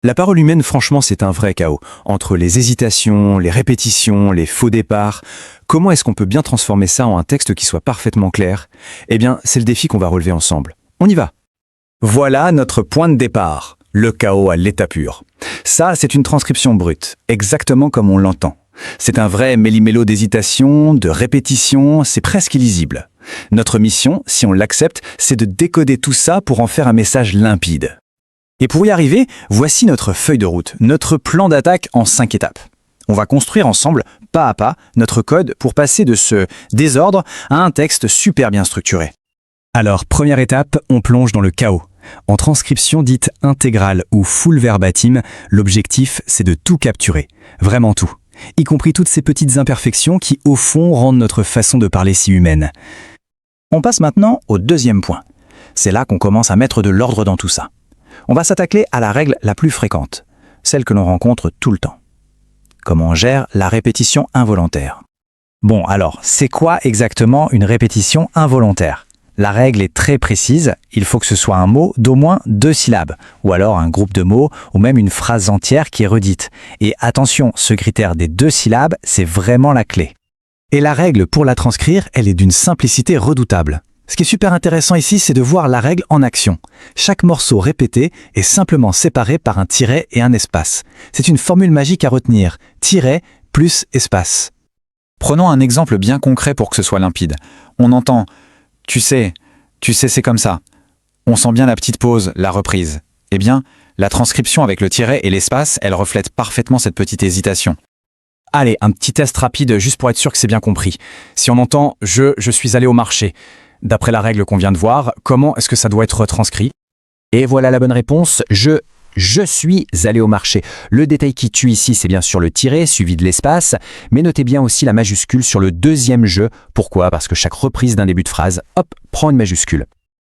La parole humaine, franchement, c'est un vrai chaos. Entre les hésitations, les répétitions, les faux départs, comment est-ce qu'on peut bien transformer ça en un texte qui soit parfaitement clair? Eh bien, c'est le défi qu'on va relever ensemble. On y va! Voilà notre point de départ, le chaos à l'état pur. Ça, c'est une transcription brute, exactement comme on l'entend. C'est un vrai méli-mélo d'hésitation, de répétition, c'est presque illisible. Notre mission, si on l'accepte, c'est de décoder tout ça pour en faire un message limpide. Et pour y arriver, voici notre feuille de route, notre plan d'attaque en 5 étapes. On va construire ensemble, pas à pas, notre code pour passer de ce désordre à un texte super bien structuré. Alors, première étape, on plonge dans le chaos. En transcription dite intégrale ou full verbatim, l'objectif, c'est de tout capturer. Vraiment tout. Y compris toutes ces petites imperfections qui, au fond, rendent notre façon de parler si humaine. On passe maintenant au deuxième point. C'est là qu'on commence à mettre de l'ordre dans tout ça. On va s'attaquer à la règle la plus fréquente, celle que l'on rencontre tout le temps. Comment on gère la répétition involontaire? Bon, alors, c'est quoi exactement une répétition involontaire? La règle est très précise, il faut que ce soit un mot d'au moins 2 syllabes, ou alors un groupe de mots, ou même une phrase entière qui est redite. Et attention, ce critère des 2 syllabes, c'est vraiment la clé. Et la règle pour la transcrire, elle est d'une simplicité redoutable. Ce qui est super intéressant ici, c'est de voir la règle en action. Chaque morceau répété est simplement séparé par un tiret et un espace. C'est une formule magique à retenir, tiret plus espace. Prenons un exemple bien concret pour que ce soit limpide. On entend « tu sais, c'est comme ça ». On sent bien la petite pause, la reprise. Eh bien, la transcription avec le tiret et l'espace, elle reflète parfaitement cette petite hésitation. Allez, un petit test rapide juste pour être sûr que c'est bien compris. Si on entend « je suis allé au marché », d'après la règle qu'on vient de voir, comment est-ce que ça doit être transcrit? Et voilà la bonne réponse, je suis allé au marché. Le détail qui tue ici, c'est bien sûr le tiret suivi de l'espace, mais notez bien aussi la majuscule sur le deuxième je. Pourquoi? Parce que chaque reprise d'un début de phrase, hop, prend une majuscule.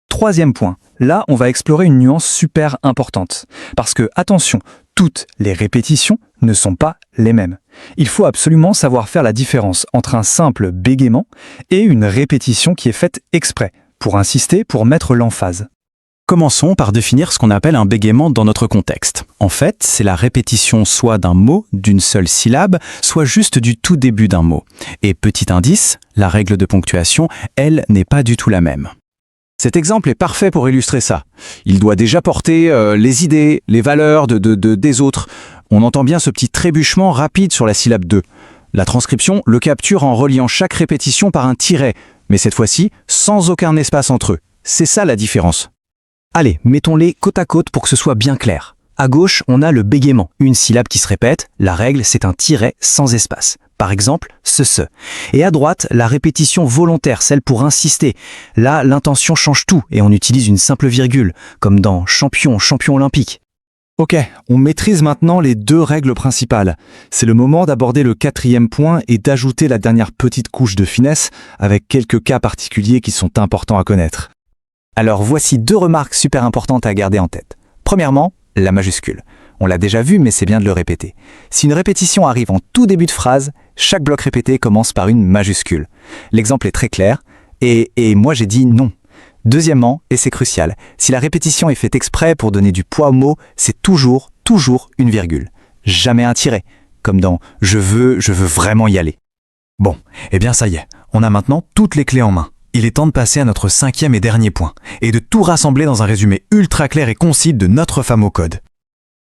Troisième point, là on va explorer une nuance super importante. Parce que, attention, toutes les répétitions ne sont pas les mêmes. Il faut absolument savoir faire la différence entre un simple bégaiement et une répétition qui est faite exprès, pour insister, pour mettre l'emphase. Commençons par définir ce qu'on appelle un bégaiement dans notre contexte. En fait, c'est la répétition soit d'un mot, d'une seule syllabe, soit juste du tout début d'un mot. Et petit indice, la règle de ponctuation, elle, n'est pas du tout la même. Cet exemple est parfait pour illustrer ça. Il doit déjà porter les idées, les valeurs des autres. On entend bien ce petit trébuchement rapide sur la syllabe 2. La transcription le capture en reliant chaque répétition par un tiret, mais cette fois-ci sans aucun espace entre eux. C'est ça la différence. Allez, mettons-les côte à côte pour que ce soit bien clair. À gauche, on a le bégaiement, une syllabe qui se répète. La règle, c'est un tiret sans espace. Par exemple, ce. Et à droite, la répétition volontaire, celle pour insister. Là, l'intention change tout et on utilise une simple virgule, comme dans champion olympique. Ok, on maîtrise maintenant les 2 règles principales. C'est le moment d'aborder le 4e point et d'ajouter la dernière petite couche de finesse avec quelques cas particuliers qui sont importants à connaître. Alors voici 2 remarques super importantes à garder en tête. Premièrement, la majuscule. On l'a déjà vu, mais c'est bien de le répéter. Si une répétition arrive en tout début de phrase, chaque bloc répété commence par une majuscule. L'exemple est très clair, et moi j'ai dit non. Deuxièmement, et c'est crucial, si la répétition est faite exprès pour donner du poids au mot, c'est toujours une virgule. Jamais un tiret, comme dans « je veux vraiment y aller ». Bon, eh bien ça y est, on a maintenant toutes les clés en main. Il est temps de passer à notre 5e et dernier point, et de tout rassembler dans un résumé ultra clair et concis de notre fameux code.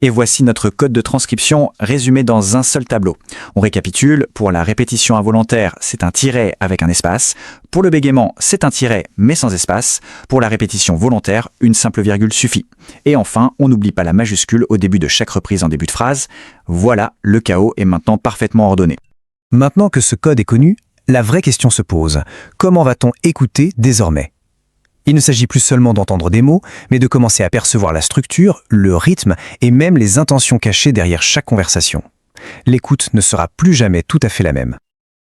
Et voici notre code de transcription résumé dans un seul tableau. On récapitule, pour la répétition involontaire, c'est un tiret avec un espace. Pour le bégaiement, c'est un tiret mais sans espace. Pour la répétition volontaire, une simple virgule suffit. Et enfin, on n'oublie pas la majuscule au début de chaque reprise en début de phrase. Voilà, le chaos est maintenant parfaitement ordonné. Maintenant que ce code est connu, la vraie question se pose. Comment va-t-on écouter désormais? Il ne s'agit plus seulement d'entendre des mots, mais de commencer à percevoir la structure, le rythme et même les intentions cachées derrière chaque conversation. L'écoute ne sera plus jamais tout à fait la même.